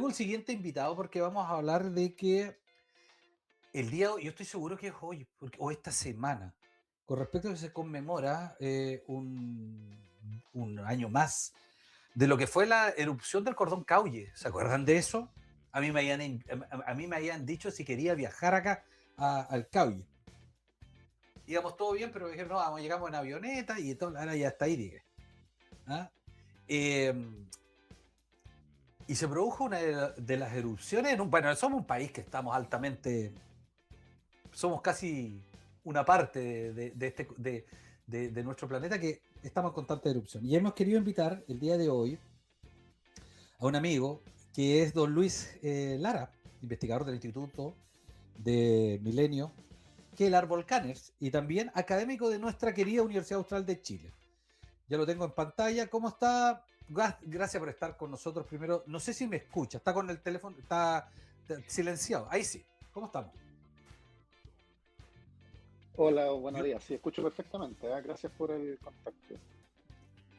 tengo el siguiente invitado porque vamos a hablar de que el día, yo estoy seguro que es hoy, o esta semana, con respecto a que se conmemora un año más de lo que fue la erupción del Cordón Caulle. ¿Se acuerdan de eso? A mí me habían dicho si quería viajar acá al Caulle. Íbamos todo bien, pero me dijeron, no, vamos, llegamos en avioneta y todo, ahora ya está ahí, dije. ¿Ah? Eh, y se produjo una de las erupciones. Bueno, somos un país que estamos altamente. Somos casi una parte de nuestro planeta que estamos en constante erupción. Y hemos querido invitar el día de hoy a un amigo que es don Luis Lara, investigador del Instituto de Milenio Quelar Volcanes y también académico de nuestra querida Universidad Austral de Chile. Ya lo tengo en pantalla. ¿Cómo está? Gracias por estar con nosotros primero. No sé si me escucha. Está con el teléfono, está silenciado. Ahí sí. ¿Cómo estamos? Hola, buenos Yo- días. Sí, escucho perfectamente. Gracias por el contacto.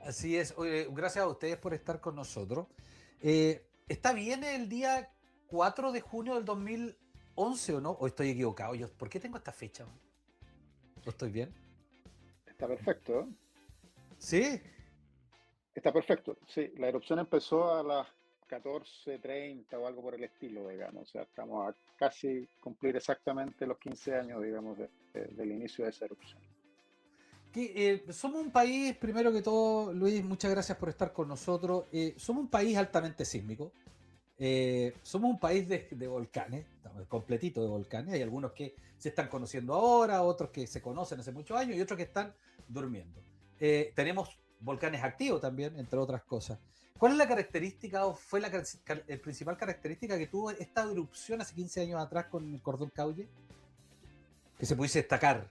Así es. Oye, gracias a ustedes por estar con nosotros. ¿Está bien el día 4 de junio del 2011 o no? ¿O estoy equivocado? ¿Por qué tengo esta fecha? ¿O estoy bien? Está perfecto, ¿eh? ¿Sí? Está perfecto. Sí, la erupción empezó a las 14:30 o algo por el estilo, digamos. O sea, estamos a casi cumplir exactamente los 15 años, digamos, del inicio de esa erupción. Somos un país, primero que todo, Luis, muchas gracias por estar con nosotros. Somos un país altamente sísmico. Somos un país de volcanes, estamos completito de volcanes. Hay algunos que se están conociendo ahora, otros que se conocen hace muchos años y otros que están durmiendo. Tenemos volcanes activos también, entre otras cosas. ¿Cuál es la característica o fue la principal característica que tuvo esta erupción hace 15 años atrás con el Cordón Caulle? Que se pudiese destacar.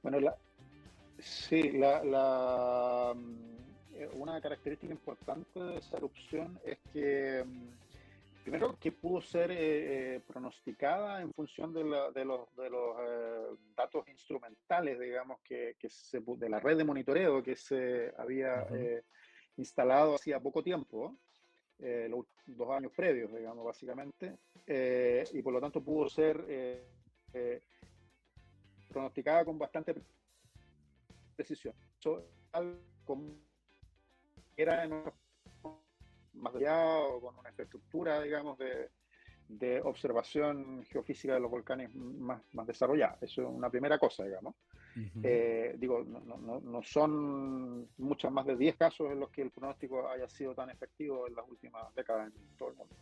Bueno, sí, una característica importante de esa erupción es que primero, que pudo ser pronosticada en función de los datos instrumentales, digamos, de la red de monitoreo que se había Ujú. instalado hacía poco tiempo, los 2 años previos, digamos, básicamente, y por lo tanto pudo ser eh, pronosticada con bastante precisión. Eso como era en más allá o con una infraestructura, digamos, de observación geofísica de los volcanes más desarrollada. Eso es una primera cosa, digamos. Uh-huh. Digo, no son muchas más de 10 casos en los que el pronóstico haya sido tan efectivo en las últimas décadas en todo el mundo.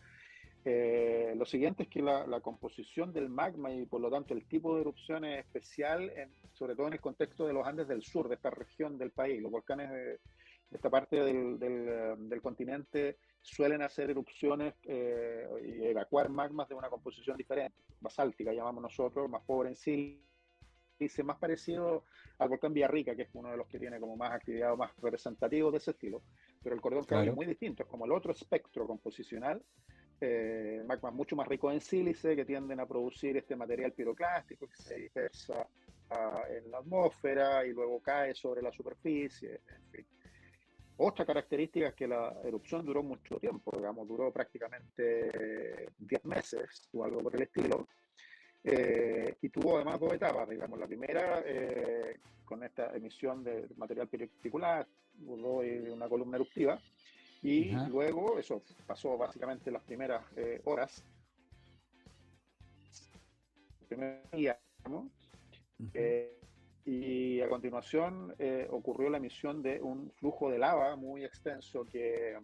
Lo siguiente es que la composición del magma y por lo tanto el tipo de erupción es especial, sobre todo en el contexto de los Andes del sur, de esta región del país. Los volcanes de esta parte del continente suelen hacer erupciones y evacuar magmas de una composición diferente, basáltica llamamos nosotros, más pobre en sílice, más parecido al volcán Villarrica, que es uno de los que tiene como más actividad o más representativo de ese estilo. Pero el Cordón Caulle es Claro. muy distinto, es como el otro espectro composicional, magmas mucho más ricos en sílice, que tienden a producir este material piroclástico que se dispersa en la atmósfera y luego cae sobre la superficie, en fin. Otra característica es que la erupción duró mucho tiempo, digamos, duró prácticamente 10 meses o algo por el estilo, y tuvo además dos etapas, digamos. La primera, con esta emisión de material particular, hubo una columna eruptiva, y Ajá. luego eso pasó básicamente las primeras horas, el primer día, ¿no? Uh-huh. eh, y a continuación ocurrió la emisión de un flujo de lava muy extenso que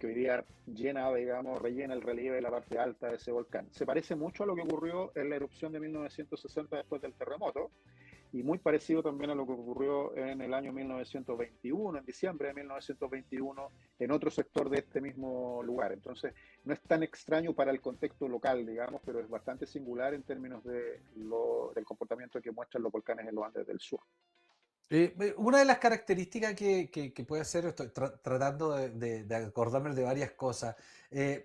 hoy día llena, digamos, rellena el relieve de la parte alta de ese volcán. Se parece mucho a lo que ocurrió en la erupción de 1960 después del terremoto, y muy parecido también a lo que ocurrió en el año 1921, en diciembre de 1921, en otro sector de este mismo lugar. Entonces, no es tan extraño para el contexto local, digamos, pero es bastante singular en términos del comportamiento que muestran los volcanes en los Andes del Sur. Una de las características que puede hacer, estoy tratando de acordarme de varias cosas.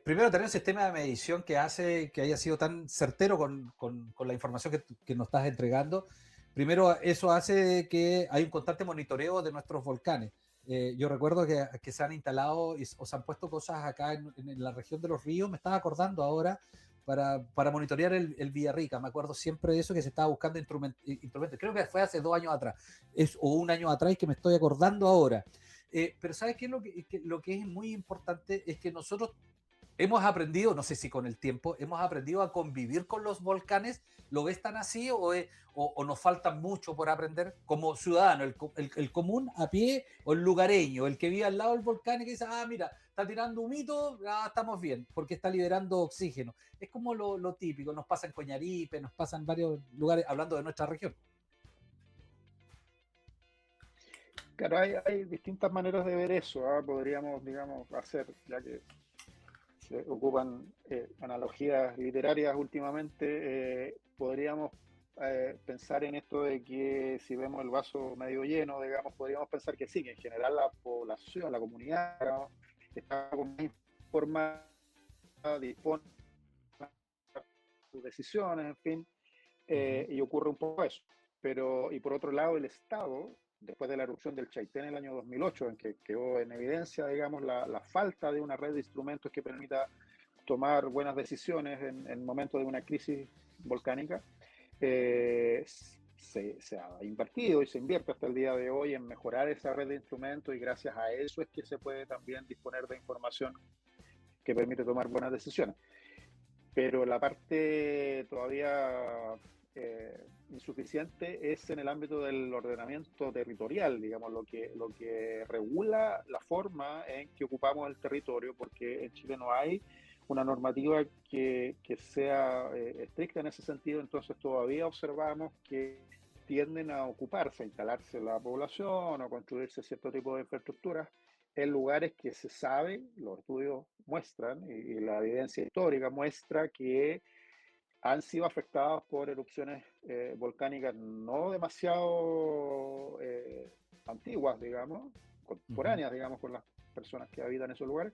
Primero, tener un sistema de medición que hace que haya sido tan certero con la información que nos estás entregando. Primero, eso hace que hay un constante monitoreo de nuestros volcanes. Yo recuerdo que se han instalado o se han puesto cosas acá en la región de los ríos. Me estaba acordando ahora para monitorear el Villarrica. Me acuerdo siempre de eso, que se estaba buscando instrumentos. Creo que fue hace 2 años atrás, o un año atrás, que me estoy acordando ahora. Pero ¿sabes qué? Lo que es muy importante es que nosotros hemos aprendido, no sé si con el tiempo, hemos aprendido a convivir con los volcanes. ¿Lo ves tan así o nos falta mucho por aprender como ciudadano, el común a pie o el lugareño, el que vive al lado del volcán y que dice, mira, está tirando humito, estamos bien, porque está liberando oxígeno? Es como lo típico, nos pasa en Coñaripe, nos pasa en varios lugares, hablando de nuestra región. Claro, hay distintas maneras de ver eso. Podríamos, digamos, hacer, ya que se ocupan analogías literarias últimamente, podríamos pensar en esto de que si vemos el vaso medio lleno, digamos, podríamos pensar que sí, que en general la población, la comunidad, digamos, está más informada, dispone de sus decisiones, en fin, y ocurre un poco eso. Pero, y por otro lado, el Estado, después de la erupción del Chaitén en el año 2008, en que quedó en evidencia, digamos, la falta de una red de instrumentos que permita tomar buenas decisiones en momentos de una crisis volcánica, se ha invertido y se invierte hasta el día de hoy en mejorar esa red de instrumentos, y gracias a eso es que se puede también disponer de información que permite tomar buenas decisiones. Pero la parte todavía insuficiente es en el ámbito del ordenamiento territorial, digamos, lo que regula la forma en que ocupamos el territorio, porque en Chile no hay una normativa que sea estricta en ese sentido. Entonces todavía observamos que tienden a ocuparse, a instalarse la población o construirse cierto tipo de infraestructuras en lugares que se sabe, los estudios muestran y la evidencia histórica muestra que han sido afectados por erupciones volcánicas no demasiado antiguas, digamos, contemporáneas, digamos, con las personas que habitan esos lugares.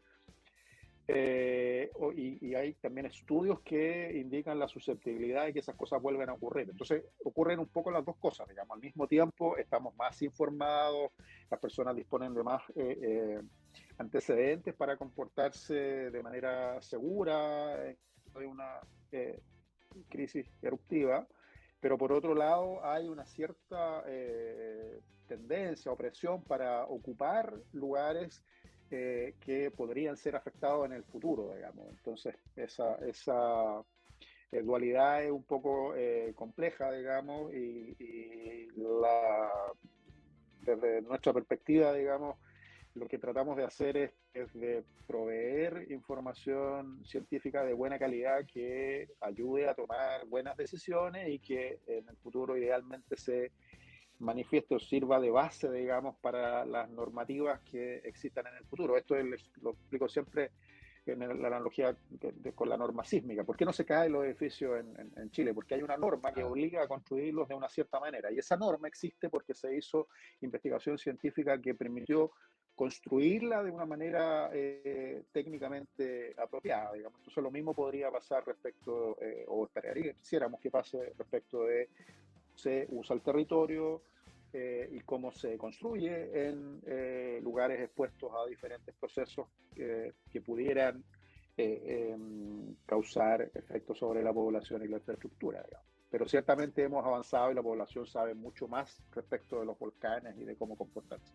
Y hay también estudios que indican la susceptibilidad de que esas cosas vuelvan a ocurrir. Entonces ocurren un poco las dos cosas, digamos. Al mismo tiempo estamos más informados, las personas disponen de más antecedentes para comportarse de manera segura en una crisis eruptiva, pero por otro lado hay una cierta tendencia o presión para ocupar lugares que podrían ser afectados en el futuro, digamos. Entonces, esa dualidad es un poco compleja, digamos, y desde nuestra perspectiva, digamos, lo que tratamos de hacer es de proveer información científica de buena calidad que ayude a tomar buenas decisiones y que en el futuro idealmente se manifieste o sirva de base, digamos, para las normativas que existan en el futuro. Esto lo explico siempre en la analogía con la norma sísmica. ¿Por qué no se caen los edificios en Chile? Porque hay una norma que obliga a construirlos de una cierta manera. Y esa norma existe porque se hizo investigación científica que permitió construirla de una manera técnicamente apropiada, digamos. Entonces lo mismo podría pasar respecto, o esperaría, quisiéramos que pase respecto de se usa el territorio y cómo se construye en lugares expuestos a diferentes procesos que pudieran causar efectos sobre la población y la infraestructura, digamos. Pero ciertamente hemos avanzado y la población sabe mucho más respecto de los volcanes y de cómo comportarse.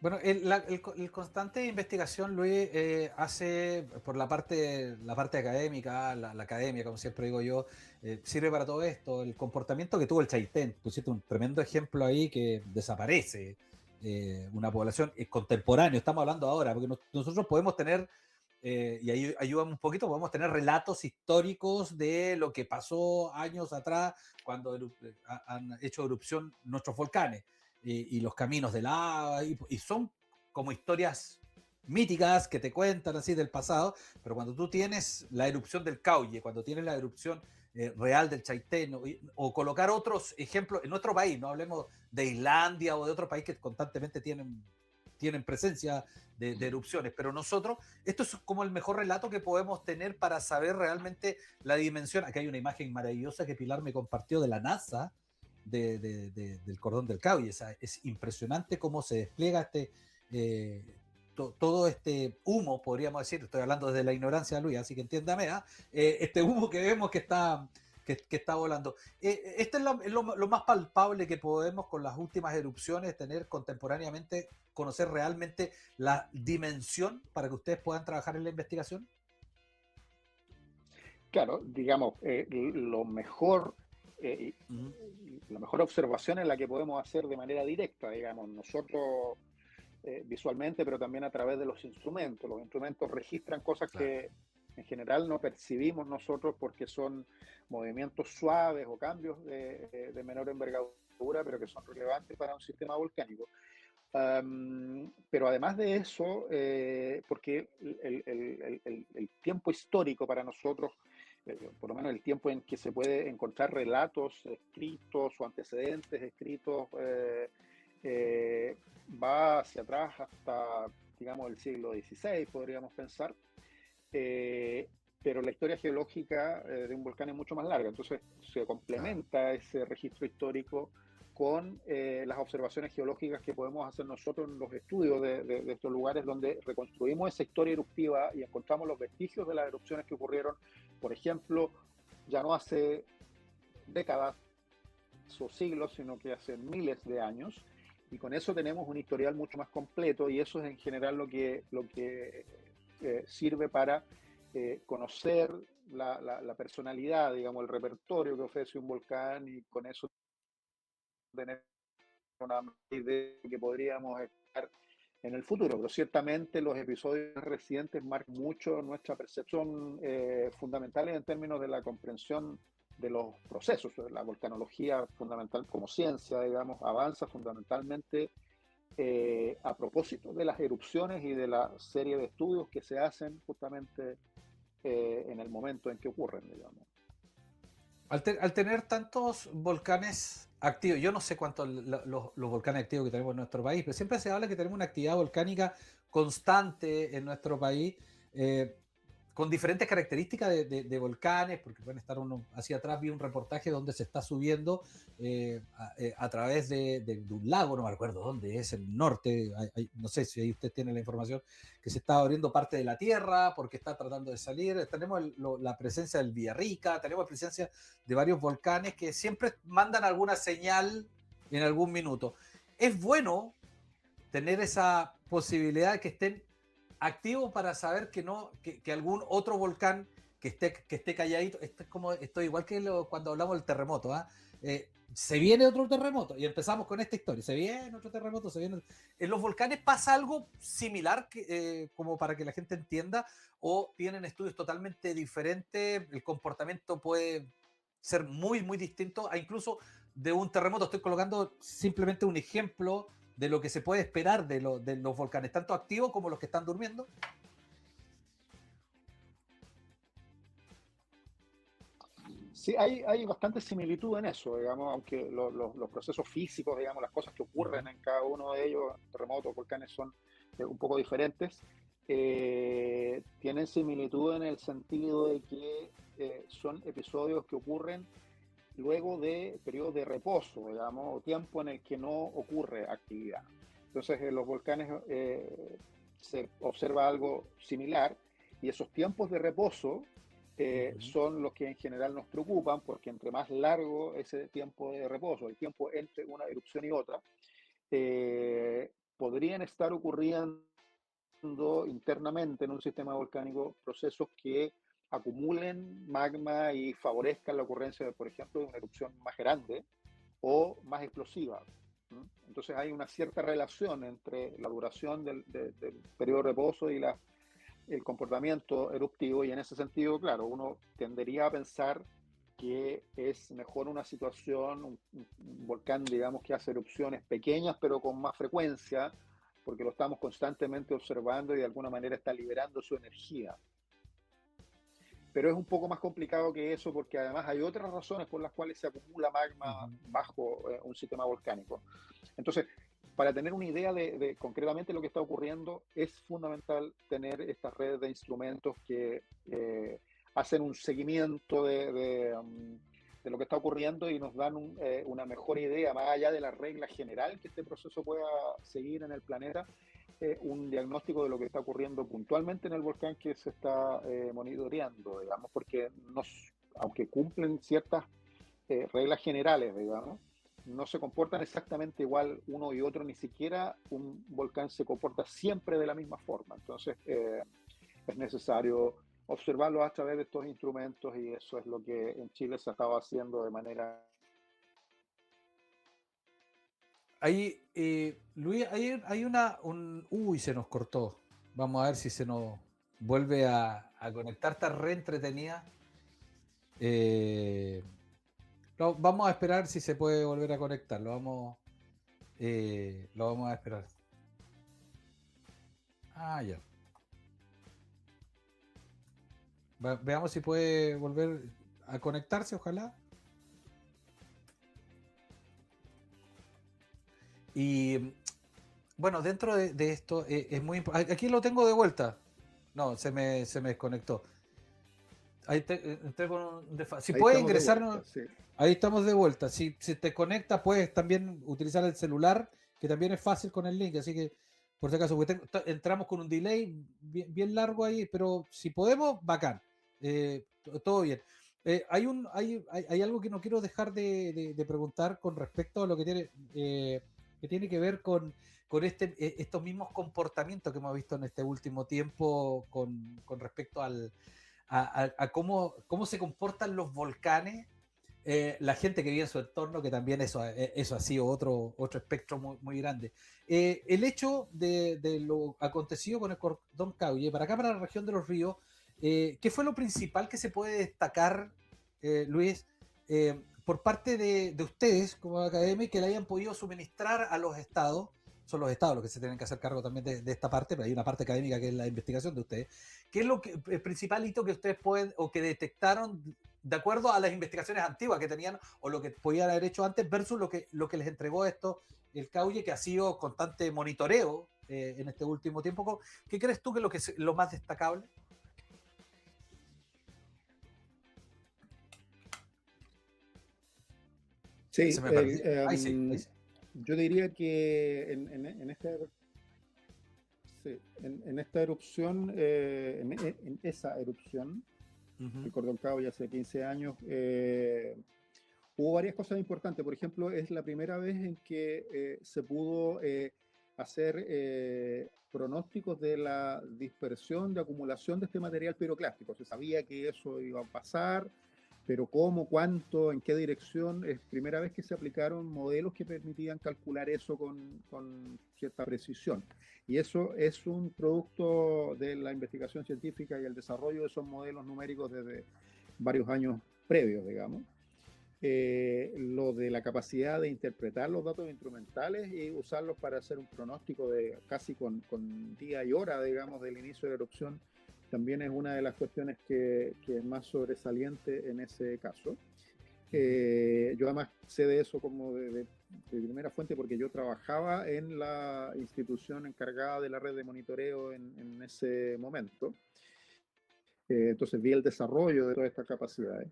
Bueno, el constante investigación, Luis, hace por la parte académica, la academia, como siempre digo yo, sirve para todo esto. El comportamiento que tuvo el Chaitén, pusiste un tremendo ejemplo ahí, que desaparece una población contemporánea, estamos hablando ahora, porque nosotros podemos tener, y ahí ayudamos un poquito, podemos tener relatos históricos de lo que pasó años atrás cuando han hecho erupción nuestros volcanes. Y los caminos de lava, y son como historias míticas que te cuentan así del pasado, pero cuando tú tienes la erupción del Cauye, cuando tienes la erupción real del Chaitén, o colocar otros ejemplos en nuestro país, no hablemos de Islandia o de otro país que constantemente tienen presencia de erupciones, pero nosotros, esto es como el mejor relato que podemos tener para saber realmente la dimensión. Aquí hay una imagen maravillosa que Pilar me compartió de la NASA, del cordón del Cauye. Es impresionante cómo se despliega todo este humo, podríamos decir, estoy hablando desde la ignorancia, Luis, así que entiéndame, este humo que vemos que está volando. Este es lo más palpable que podemos con las últimas erupciones tener contemporáneamente, conocer realmente la dimensión para que ustedes puedan trabajar en la investigación. Claro, digamos, Ujú. la mejor observación es la que podemos hacer de manera directa, digamos, nosotros visualmente, pero también a través de los instrumentos. Los instrumentos registran cosas Claro. que en general no percibimos nosotros porque son movimientos suaves o cambios de menor envergadura, pero que son relevantes para un sistema volcánico. Pero además de eso, porque el tiempo histórico para nosotros, por lo menos el tiempo en que se puede encontrar relatos escritos o antecedentes escritos, va hacia atrás hasta, digamos, el siglo XVI, podríamos pensar. Eh, pero la historia geológica de un volcán es mucho más larga, entonces se Claro. complementa ese registro histórico con las observaciones geológicas que podemos hacer nosotros en los estudios de estos lugares donde reconstruimos esa historia eruptiva y encontramos los vestigios de las erupciones que ocurrieron, por ejemplo, ya no hace décadas o siglos, sino que hace miles de años, y con eso tenemos un historial mucho más completo y eso es en general lo que sirve para conocer la personalidad, digamos, el repertorio que ofrece un volcán y con eso tener una idea de que podríamos estar en el futuro. Pero ciertamente los episodios recientes marcan mucho nuestra percepción fundamentales en términos de la comprensión de los procesos. La volcanología fundamental como ciencia, digamos, avanza fundamentalmente a propósito de las erupciones y de la serie de estudios que se hacen justamente en el momento en que ocurren, digamos. Al tener tantos volcanes activos, yo no sé cuántos los volcanes activos que tenemos en nuestro país, pero siempre se habla que tenemos una actividad volcánica constante en nuestro país, eh, con diferentes características de volcanes, porque pueden estar uno hacia atrás, vi un reportaje donde se está subiendo a través de un lago, no me acuerdo dónde es, el norte, no sé si ahí usted tiene la información, que se está abriendo parte de la tierra porque está tratando de salir. Tenemos la presencia del Villarrica, tenemos presencia de varios volcanes que siempre mandan alguna señal en algún minuto. Es bueno tener esa posibilidad de que estén activos para saber que no que algún otro volcán que esté calladito, esto igual que cuando hablamos del terremoto, se viene otro terremoto y empezamos con esta historia, se viene otro terremoto, se viene. En los volcanes pasa algo similar como para que la gente entienda, o tienen estudios totalmente diferentes, el comportamiento puede ser muy muy distinto a incluso de un terremoto. Estoy colocando simplemente un ejemplo de lo que se puede esperar de los volcanes, tanto activos como los que están durmiendo. Sí, hay bastante similitud en eso, digamos, aunque los procesos físicos, digamos, las cosas que Uh -huh. ocurren en cada uno de ellos, terremotos, volcanes, son un poco diferentes. Tienen similitud en el sentido de que son episodios que ocurren luego de periodos de reposo, digamos, o tiempo en el que no ocurre actividad. Entonces, en los volcanes se observa algo similar y esos tiempos de reposo Uh -huh. son los que en general nos preocupan porque entre más largo ese tiempo de reposo, el tiempo entre una erupción y otra, podrían estar ocurriendo internamente en un sistema volcánico procesos que acumulen magma y favorezcan la ocurrencia, de, por ejemplo, de una erupción más grande o más explosiva. Entonces hay una cierta relación entre la duración del periodo de reposo y el comportamiento eruptivo y en ese sentido, claro, uno tendería a pensar que es mejor una situación, un volcán, digamos, que hace erupciones pequeñas pero con más frecuencia, porque lo estamos constantemente observando y de alguna manera está liberando su energía. Pero es un poco más complicado que eso porque además hay otras razones por las cuales se acumula magma Uh -huh. bajo un sistema volcánico. Entonces, para tener una idea de concretamente lo que está ocurriendo, es fundamental tener estas redes de instrumentos que hacen un seguimiento de lo que está ocurriendo y nos dan una mejor idea, más allá de la regla general que este proceso pueda seguir en el planeta, un diagnóstico de lo que está ocurriendo puntualmente en el volcán que se está monitoreando, digamos, porque aunque cumplen ciertas reglas generales, digamos, no se comportan exactamente igual uno y otro, ni siquiera un volcán se comporta siempre de la misma forma. Entonces, es necesario observarlo a través de estos instrumentos y eso es lo que en Chile se estaba haciendo de manera... Ahí, Luis, Uy, se nos cortó. Vamos a ver si se nos vuelve a conectar. Está re entretenida. No, vamos a esperar si se puede volver a conectar. Lo vamos a esperar. Ah, ya. Veamos si puede volver a conectarse, ojalá. Y bueno, dentro de esto es muy importante. Aquí lo tengo de vuelta. No, se me desconectó. Ahí entré con si Ahí puedes estamos de ingresar, vuelta, sí. ahí estamos de vuelta. Si te conectas, puedes también utilizar el celular, que también es fácil con el link. Así que, por si acaso, porque entramos con un delay bien largo ahí, pero si podemos, bacán. Todo bien. Hay algo que no quiero dejar de preguntar con respecto a lo que tiene que ver con estos mismos comportamientos que hemos visto en este último tiempo con respecto a cómo se comportan los volcanes, la gente que vive en su entorno, que también eso ha sido otro espectro muy grande. El hecho de lo acontecido con el cordón Cauye, para acá, para la región de los ríos, ¿qué fue lo principal que se puede destacar, Luis, por parte de ustedes como academia, que le hayan podido suministrar a los estados? Son los estados los que se tienen que hacer cargo también de esta parte, pero hay una parte académica que es la investigación de ustedes. ¿Qué es el principal hito que ustedes pueden o que detectaron de acuerdo a las investigaciones antiguas que tenían o lo que podían haber hecho antes versus lo que les entregó esto el Cauye, que ha sido constante monitoreo en este último tiempo? ¿Qué crees tú que es lo más destacable? Sí, Se me perdió. Ahí sí. yo diría que sí, en esta erupción, en esa erupción, Uh-huh. el Cordón Cabo ya hace 15 años, hubo varias cosas importantes. Por ejemplo, es la primera vez en que se pudo hacer pronósticos de la dispersión, de acumulación de este material piroclástico. Se sabía que eso iba a pasar, pero cómo, cuánto, en qué dirección. Es primera vez que se aplicaron modelos que permitían calcular eso con cierta precisión. Y eso es un producto de la investigación científica y el desarrollo de esos modelos numéricos desde varios años previos, digamos. Lo de la capacidad de interpretar los datos instrumentales y usarlos para hacer un pronóstico de casi con día y hora, digamos, del inicio de la erupción, también es una de las cuestiones que es más sobresaliente en ese caso. Yo además sé de eso como de primera fuente porque yo trabajaba en la institución encargada de la red de monitoreo en ese momento. Entonces vi el desarrollo de todas estas capacidades.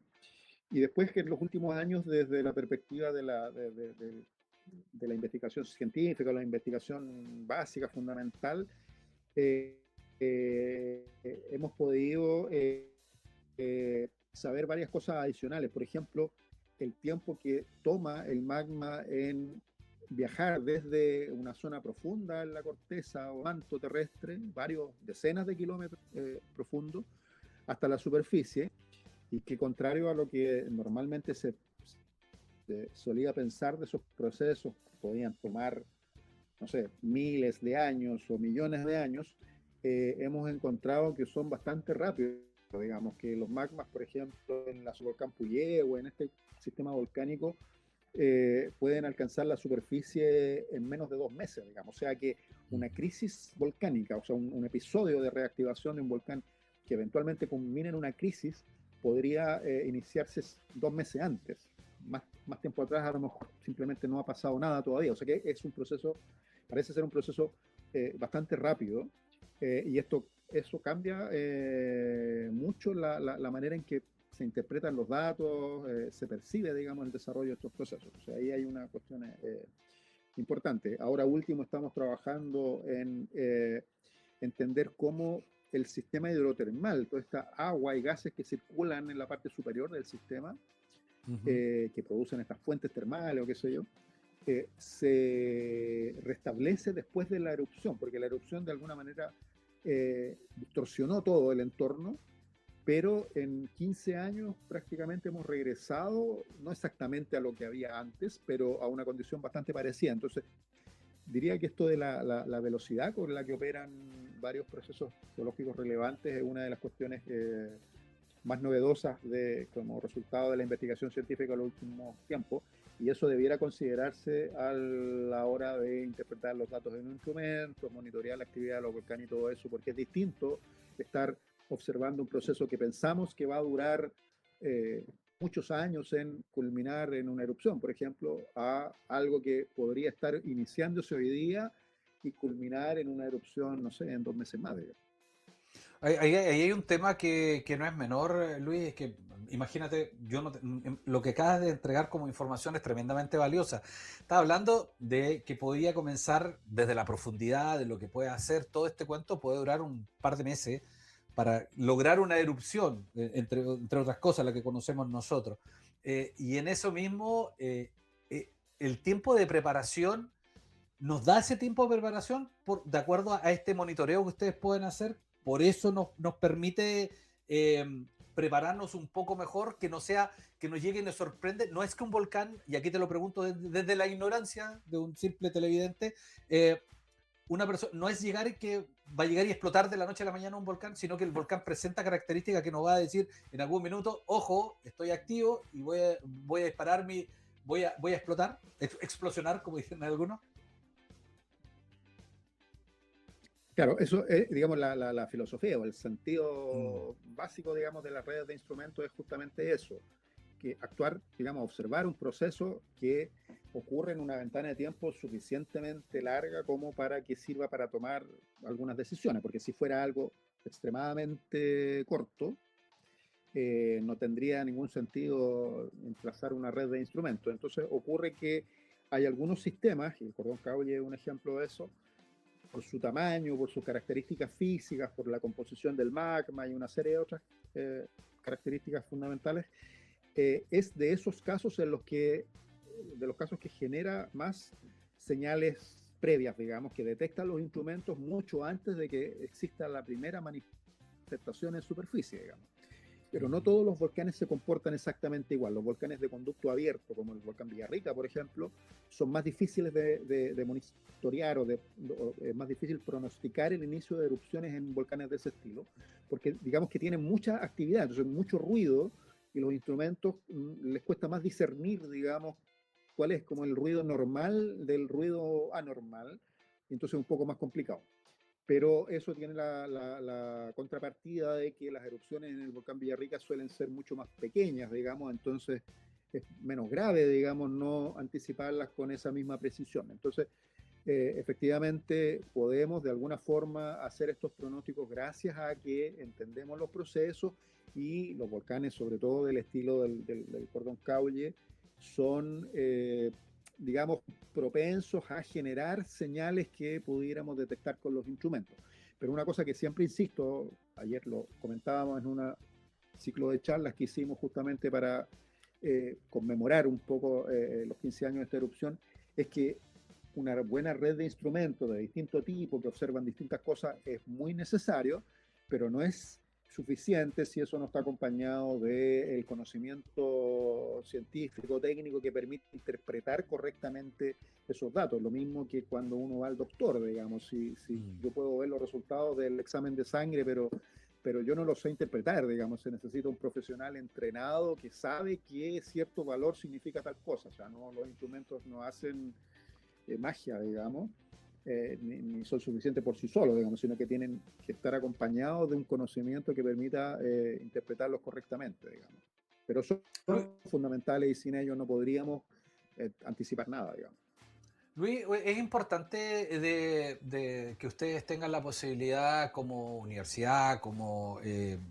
Y después que en los últimos años, desde la perspectiva de la investigación científica, la investigación básica, fundamental, eh, hemos podido saber varias cosas adicionales. Por ejemplo, el tiempo que toma el magma en viajar desde una zona profunda en la corteza o manto terrestre, varios decenas de kilómetros profundo, hasta la superficie, y que contrario a lo que normalmente se solía pensar de esos procesos, podían tomar, no sé, miles de años o millones de años, hemos encontrado que son bastante rápidos. Digamos que los magmas, por ejemplo, en la volcán Puyehue o en este sistema volcánico, pueden alcanzar la superficie en menos de 2 meses, digamos. O sea que una crisis volcánica, o sea, un episodio de reactivación de un volcán que eventualmente culmine en una crisis, podría iniciarse 2 meses antes. Más tiempo atrás a lo mejor simplemente no ha pasado nada todavía. O sea que es un proceso, parece ser un proceso bastante rápido, y eso cambia mucho la manera en que se interpretan los datos, se percibe, digamos, el desarrollo de estos procesos. O sea, ahí hay una cuestión importante. Ahora último estamos trabajando en entender cómo el sistema hidrotermal, toda esta agua y gases que circulan en la parte superior del sistema, Ujú. que producen estas fuentes termales o qué sé yo, se restablece después de la erupción, porque la erupción de alguna manera distorsionó todo el entorno, pero en 15 años prácticamente hemos regresado, no exactamente a lo que había antes, pero a una condición bastante parecida. Entonces, diría que esto de la velocidad con la que operan varios procesos geológicos relevantes es una de las cuestiones más novedosas como resultado de la investigación científica en los últimos tiempos, y eso debiera considerarse a la hora de interpretar los datos en un instrumento, monitorear la actividad de los volcanes y todo eso, porque es distinto estar observando un proceso que pensamos que va a durar eh, muchos años en culminar en una erupción, por ejemplo, a algo que podría estar iniciándose hoy día y culminar en una erupción, no sé, en 2 meses más. Digamos. Ahí hay un tema que no es menor, Luis, es que imagínate, yo no lo que acabas de entregar como información es tremendamente valiosa. Estaba hablando de que podía comenzar desde la profundidad de lo que puede hacer todo este cuento, puede durar un par de meses para lograr una erupción, entre otras cosas, la que conocemos nosotros. Y en eso mismo, el tiempo de preparación nos da ese tiempo de preparación de acuerdo a este monitoreo que ustedes pueden hacer. Por eso nos permite eh, prepararnos un poco mejor, que no sea que nos llegue y nos sorprende. No es que un volcán, y aquí te lo pregunto desde la ignorancia de un simple televidente, una persona no es llegar y que va a llegar y explotar de la noche a la mañana un volcán, sino que el volcán presenta características que nos va a decir en algún minuto, ojo, estoy activo y voy a disparar voy a explotar, explosionar, como dicen algunos. Claro, eso es, digamos, la filosofía o el Mm. sentido básico, digamos, de las redes de instrumentos es justamente eso, que actuar, digamos, observar un proceso que ocurre en una ventana de tiempo suficientemente larga como para que sirva para tomar algunas decisiones, porque si fuera algo extremadamente corto, no tendría ningún sentido emplazar una red de instrumentos. Entonces ocurre que hay algunos sistemas, y el cordón caulle es un ejemplo de eso, por su tamaño, por sus características físicas, por la composición del magma y una serie de otras características fundamentales, es de esos casos en los que, de los casos que genera más señales previas, digamos, que detectan los instrumentos mucho antes de que exista la primera manifestación en superficie, digamos. Pero no todos los volcanes se comportan exactamente igual. Los volcanes de conducto abierto, como el volcán Villarrica, por ejemplo, son más difíciles de monitorear o es más difícil pronosticar el inicio de erupciones en volcanes de ese estilo, porque digamos que tienen mucha actividad, entonces mucho ruido, y los instrumentos les cuesta más discernir, digamos, cuál es como el ruido normal del ruido anormal, y entonces es un poco más complicado. Pero eso tiene la contrapartida de que las erupciones en el volcán Villarrica suelen ser mucho más pequeñas, digamos, entonces es menos grave, digamos, no anticiparlas con esa misma precisión. Entonces, efectivamente, podemos de alguna forma hacer estos pronósticos gracias a que entendemos los procesos y los volcanes, sobre todo del estilo del cordón Caulle, son digamos, propensos a generar señales que pudiéramos detectar con los instrumentos. Pero una cosa que siempre insisto, ayer lo comentábamos en un ciclo de charlas que hicimos justamente para conmemorar un poco los 15 años de esta erupción, es que una buena red de instrumentos de distinto tipo que observan distintas cosas es muy necesario, pero no es suficiente si eso no está acompañado del conocimiento científico, técnico que permite interpretar correctamente esos datos. Lo mismo que cuando uno va al doctor, digamos, si Mm. yo puedo ver los resultados del examen de sangre, pero yo no lo sé interpretar, digamos, se necesita un profesional entrenado que sabe que cierto valor significa tal cosa, o sea, no, los instrumentos no hacen magia, digamos, ni son suficientes por sí solos, digamos, sino que tienen que estar acompañados de un conocimiento que permita interpretarlos correctamente, digamos. Pero son fundamentales y sin ellos no podríamos anticipar nada, digamos. Luis, es importante de que ustedes tengan la posibilidad como universidad, como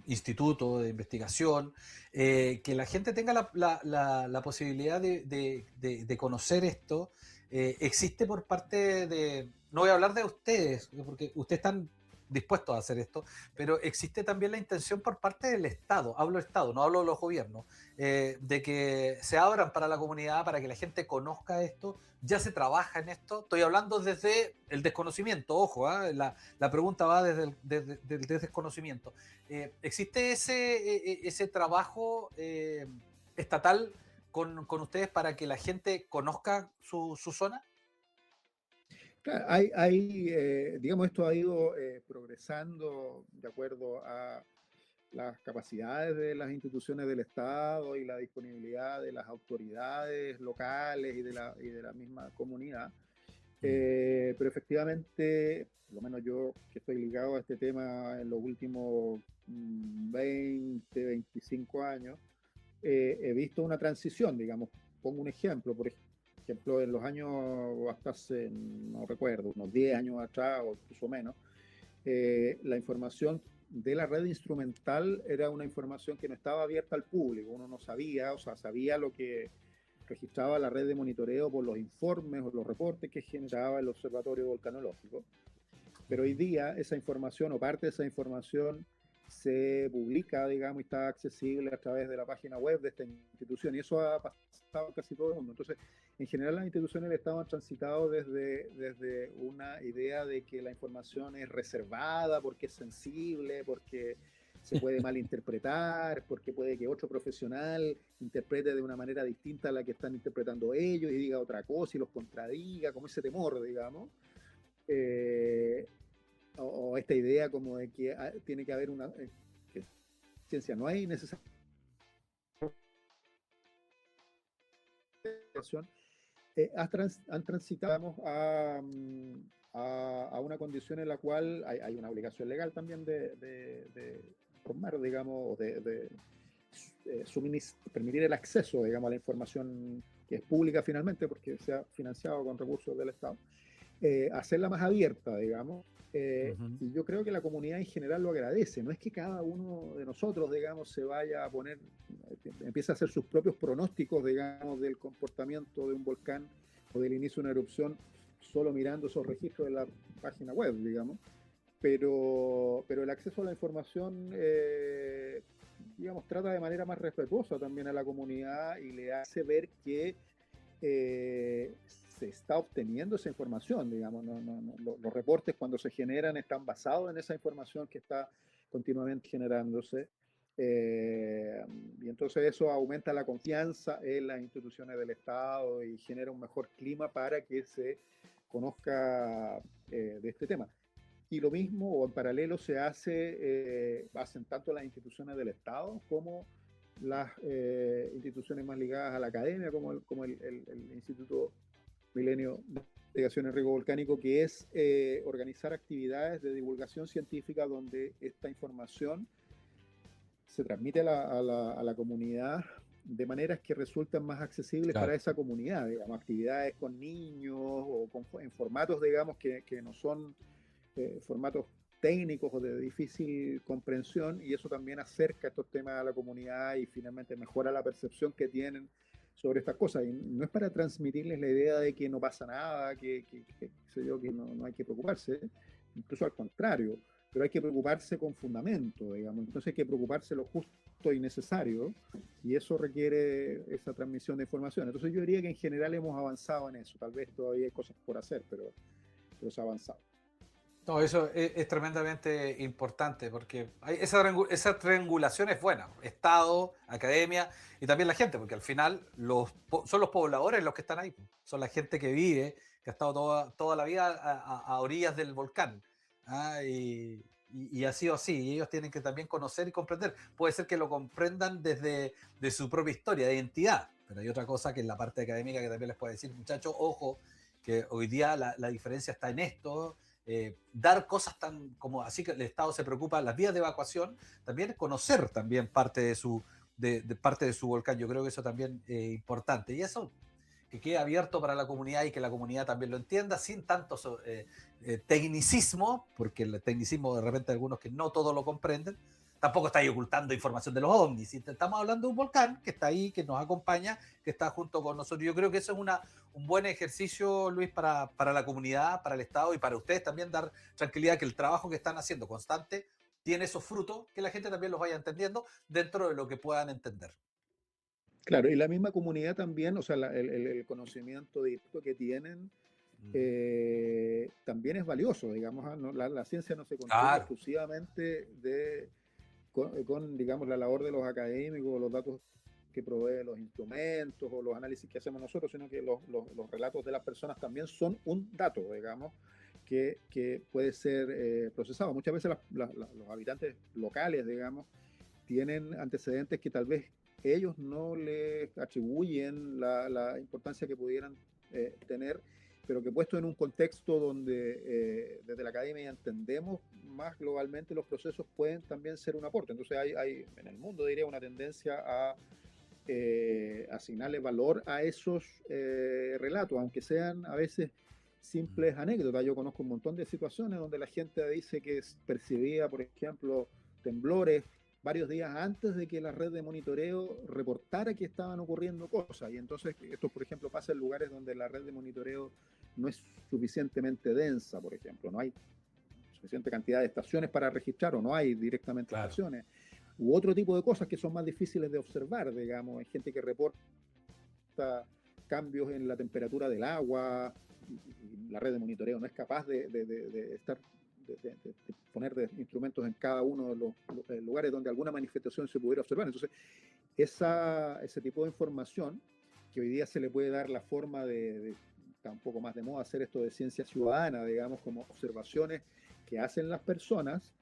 instituto de investigación, que la gente tenga la posibilidad de conocer esto. Existe por parte de, no voy a hablar de ustedes, porque ustedes están dispuestos a hacer esto, pero existe también la intención por parte del Estado, hablo del Estado, no hablo de los gobiernos, de que se abran para la comunidad, para que la gente conozca esto. Ya se trabaja en esto. Estoy hablando desde el desconocimiento, ojo, la pregunta va desde el desconocimiento. ¿Existe ese trabajo estatal con ustedes para que la gente conozca su zona? Claro, digamos, esto ha ido progresando de acuerdo a las capacidades de las instituciones del Estado y la disponibilidad de las autoridades locales y de la misma comunidad. Pero efectivamente, por lo menos yo que estoy ligado a este tema en los últimos 20, 25 años, he visto una transición, digamos. Pongo un ejemplo, por ejemplo, en los años, hasta hace, no recuerdo, unos 10 años atrás o incluso menos, la información de la red instrumental era una información que no estaba abierta al público, uno no sabía, o sea, sabía lo que registraba la red de monitoreo por los informes o los reportes que generaba el observatorio volcanológico, pero hoy día esa información o parte de esa información se publica, digamos, y está accesible a través de la página web de esta institución, y eso ha pasado casi todo el mundo. Entonces, en general las instituciones del Estado han transitado desde una idea de que la información es reservada porque es sensible, porque se puede malinterpretar, porque puede que otro profesional interprete de una manera distinta a la que están interpretando ellos y diga otra cosa y los contradiga, como ese temor, digamos. O esta idea como de que tiene que haber una que ciencia, no hay necesariamente han transitado a una condición en la cual hay una obligación legal también de formar, digamos, o de permitir el acceso, digamos, a la información que es pública finalmente, porque se ha financiado con recursos del Estado, hacerla más abierta, digamos. Y yo creo que la comunidad en general lo agradece. No es que cada uno de nosotros, digamos, se vaya a poner, empieza a hacer sus propios pronósticos, digamos, del comportamiento de un volcán o del inicio de una erupción solo mirando esos registros de la página web, digamos. Pero el acceso a la información, digamos, trata de manera más respetuosa también a la comunidad y le hace ver que se está obteniendo esa información, digamos, los reportes cuando se generan están basados en esa información que está continuamente generándose, y entonces eso aumenta la confianza en las instituciones del Estado y genera un mejor clima para que se conozca de este tema. Y lo mismo o en paralelo se hacen tanto las instituciones del Estado como las instituciones más ligadas a la academia, como el Instituto Milenio de Investigación en Riesgo Volcánico, que es organizar actividades de divulgación científica donde esta información se transmite a la comunidad de maneras que resultan más accesibles para esa comunidad, digamos, actividades con niños o en formatos, digamos, que no son formatos técnicos o de difícil comprensión, y eso también acerca estos temas a la comunidad y finalmente mejora la percepción que tienen sobre estas cosas. Y no es para transmitirles la idea de que no pasa nada, que no hay que preocuparse, incluso al contrario, pero hay que preocuparse con fundamento, digamos. Entonces hay que preocuparse lo justo y necesario, y eso requiere esa transmisión de información. Entonces yo diría que en general hemos avanzado en eso. Tal vez todavía hay cosas por hacer, pero se ha avanzado. No, eso es tremendamente importante porque esa triangulación es buena. Estado, academia y también la gente, porque al final son los pobladores los que están ahí. Son la gente que vive, que ha estado toda la vida a orillas del volcán. Y ha sido así. Y ellos tienen que también conocer y comprender. Puede ser que lo comprendan desde de su propia historia, de identidad. Pero hay otra cosa que es la parte académica que también les puede decir, muchachos, ojo, que hoy día la diferencia está en esto. Dar cosas tan como así que el Estado se preocupa las vías de evacuación, también conocer también parte de parte de su volcán. Yo creo que eso también es importante. Y eso que quede abierto para la comunidad y que la comunidad también lo entienda, sin tanto tecnicismo, porque el tecnicismo de repente hay algunos que no todos lo comprenden. Tampoco está ahí ocultando información de los ovnis. Estamos hablando de un volcán que está ahí, que nos acompaña, que está junto con nosotros. Yo creo que eso es un buen ejercicio, Luis, para la comunidad, para el Estado y para ustedes también, dar tranquilidad que el trabajo que están haciendo constante tiene esos frutos, que la gente también los vaya entendiendo dentro de lo que puedan entender. Claro, y la misma comunidad también, o sea, el conocimiento directo que tienen también es valioso, digamos. No, la ciencia no se construye Claro. exclusivamente con, digamos, la labor de los académicos, los datos que proveen los instrumentos o los análisis que hacemos nosotros, sino que los relatos de las personas también son un dato, digamos, que puede ser procesado. Muchas veces los habitantes locales, digamos, tienen antecedentes que tal vez ellos no les atribuyen la importancia que pudieran tener, pero que puesto en un contexto donde desde la academia entendemos más globalmente los procesos, pueden también ser un aporte. Entonces hay en el mundo, diría, una tendencia a asignarle valor a esos relatos, aunque sean a veces simples anécdotas. Yo conozco un montón de situaciones donde la gente dice que percibía, por ejemplo, temblores varios días antes de que la red de monitoreo reportara que estaban ocurriendo cosas. Y entonces esto, por ejemplo, pasa en lugares donde la red de monitoreo no es suficientemente densa, por ejemplo. No hay suficiente cantidad de estaciones para registrar o no hay directamente estaciones. U otro tipo de cosas que son más difíciles de observar, digamos. Hay gente que reporta cambios en la temperatura del agua y la red de monitoreo no es capaz de poner instrumentos en cada uno de los lugares donde alguna manifestación se pudiera observar. Entonces, ese tipo de información, que hoy día se le puede dar la forma está un poco más de moda hacer esto de ciencia ciudadana, digamos, como observaciones que hacen las personas,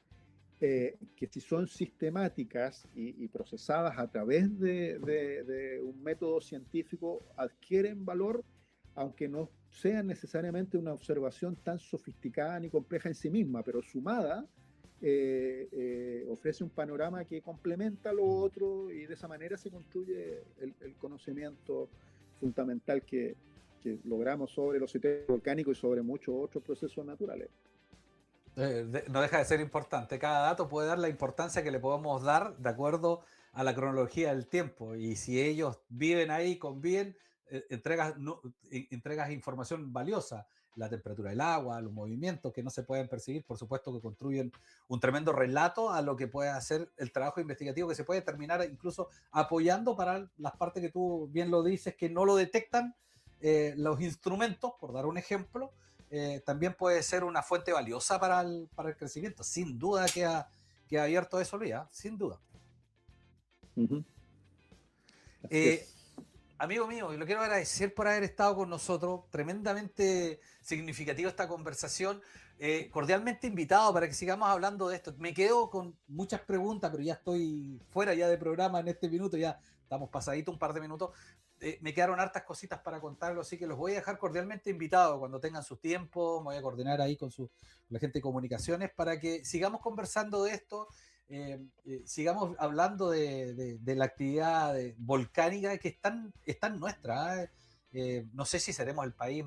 que si son sistemáticas y procesadas a través de un método científico, adquieren valor, aunque no sean necesariamente una observación tan sofisticada ni compleja en sí misma, pero sumada ofrece un panorama que complementa lo otro y de esa manera se construye el conocimiento fundamental que logramos sobre los sistemas volcánicos y sobre muchos otros procesos naturales. No deja de ser importante. Cada dato puede dar la importancia que le podemos dar de acuerdo a la cronología del tiempo. Y si ellos viven ahí, conviven, entregas información valiosa. La temperatura del agua, los movimientos que no se pueden percibir, por supuesto que construyen un tremendo relato a lo que puede hacer el trabajo investigativo, que se puede terminar incluso apoyando para las partes que tú bien lo dices, que no lo detectan los instrumentos, por dar un ejemplo. También puede ser una fuente valiosa para el crecimiento. Sin duda queda abierto eso, Luis, ¿eh? Sin duda. Amigo mío, lo quiero agradecer por haber estado con nosotros. Tremendamente significativa esta conversación. Cordialmente invitado para que sigamos hablando de esto. Me quedo con muchas preguntas, pero ya estoy fuera ya de programa en este minuto. Ya estamos pasadito un par de minutos. Me quedaron hartas cositas para contarlo, así que los voy a dejar cordialmente invitados cuando tengan sus tiempos. Me voy a coordinar ahí con la gente de comunicaciones para que sigamos conversando de esto, sigamos hablando de la actividad volcánica que es tan nuestra. No sé si seremos el país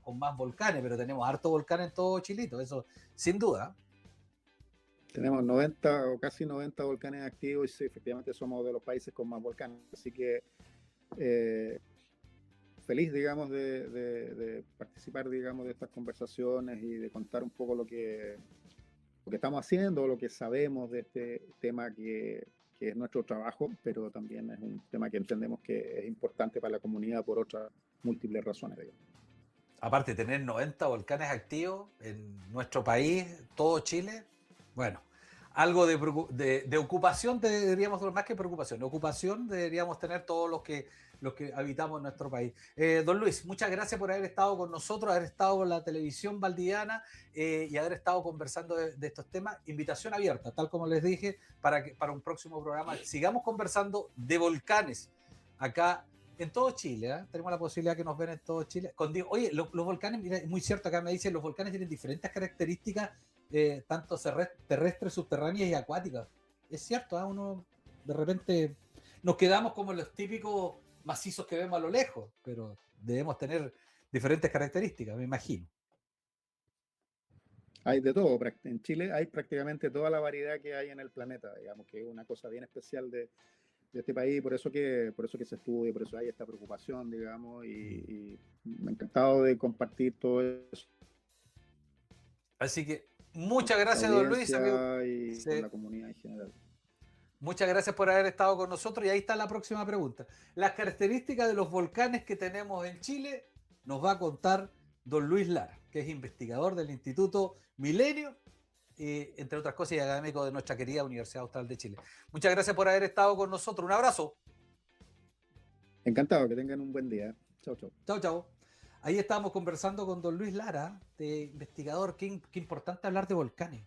con más volcanes, pero tenemos harto volcán en todo Chilito, eso sin duda. Tenemos 90 o casi 90 volcanes activos y sí, efectivamente somos de los países con más volcanes, así que feliz, digamos, de participar, digamos, de estas conversaciones y de contar un poco lo que estamos haciendo, lo que sabemos de este tema que es nuestro trabajo, pero también es un tema que entendemos que es importante para la comunidad por otras múltiples razones, digamos. Aparte de tener 90 volcanes activos en nuestro país, todo Chile, bueno, algo de ocupación deberíamos, más que preocupación, ocupación deberíamos tener todos los que habitamos en nuestro país. Don Luis, muchas gracias por haber estado con nosotros, haber estado con la televisión valdiviana y haber estado conversando de estos temas. Invitación abierta, tal como les dije, para un próximo programa sigamos conversando de volcanes acá en todo Chile. ¿Eh? Tenemos la posibilidad que nos ven en todo Chile. Oye, los volcanes, mira, es muy cierto, acá me dicen, los volcanes tienen diferentes características, tanto terrestres, subterráneas y acuáticas. Es cierto, uno de repente nos quedamos como los típicos macizos que vemos a lo lejos, pero debemos tener diferentes características, me imagino. Hay de todo. En Chile hay prácticamente toda la variedad que hay en el planeta, digamos, que es una cosa bien especial de este país, por eso que se estudia, por eso hay esta preocupación, digamos, y me ha encantado de compartir todo eso Así que muchas con la gracias, don Luis, amigo. audiencia y con Sí. la comunidad en general. Muchas gracias por haber estado con nosotros y ahí está la próxima pregunta. Las características de los volcanes que tenemos en Chile nos va a contar don Luis Lara, que es investigador del Instituto Milenio, entre otras cosas, y académico de nuestra querida Universidad Austral de Chile. Muchas gracias por haber estado con nosotros. Un abrazo. Encantado, que tengan un buen día. Chao, chao. Chao, chao. Ahí estábamos conversando con don Luis Lara, de investigador. Qué importante hablar de volcanes.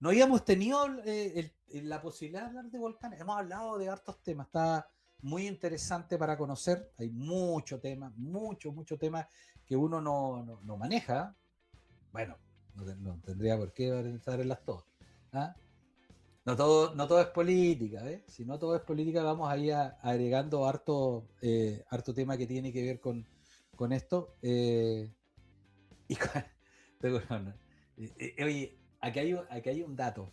No habíamos tenido la posibilidad de hablar de volcanes. Hemos hablado de hartos temas. Está muy interesante para conocer. Hay mucho tema, mucho tema que uno no maneja. Bueno, no tendría por qué estar en las todas. ¿Ah? No todo es política, ¿eh? Si no todo es política, vamos ahí agregando harto tema que tiene que ver con esto. Y oye, aquí hay un dato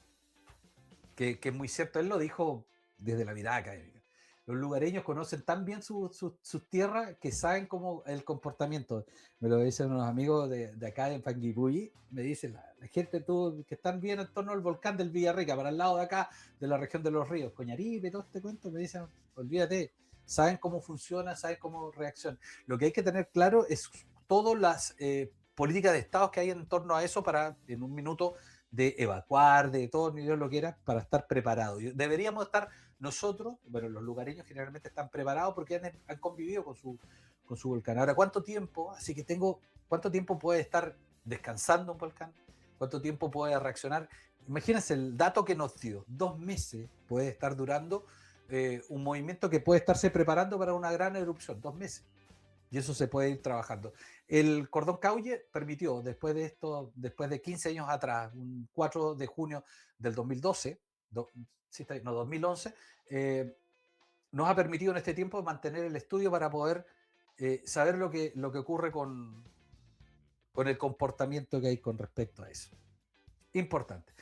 que es muy cierto. Él lo dijo desde la mirada académica. Los lugareños conocen tan bien sus tierras que saben cómo el comportamiento. Me lo dicen unos amigos de acá en Panguipulli. Me dicen la gente que están bien en torno al volcán del Villarrica, para el lado de acá, de la región de los ríos, Coñaripe, todo este cuento, me dicen, olvídate, saben cómo funciona, saben cómo reacciona. Lo que hay que tener claro es todas las políticas de Estado que hay en torno a eso para, en un minuto, de evacuar, de todo ni Dios lo quiera, para estar preparados. Deberíamos estar nosotros, bueno, los lugareños generalmente están preparados porque han convivido con su volcán. Ahora, ¿cuánto tiempo? Así que ¿cuánto tiempo puede estar descansando un volcán? ¿Cuánto tiempo puede reaccionar? Imagínense el dato que nos dio. 2 meses puede estar durando un movimiento que puede estarse preparando para una gran erupción. 2 meses. Y eso se puede ir trabajando. El Cordón Caulle permitió, después de 15 años atrás, un 4 de junio del 2012, 2011, nos ha permitido en este tiempo mantener el estudio para poder saber lo que ocurre con el comportamiento que hay con respecto a eso. Importante.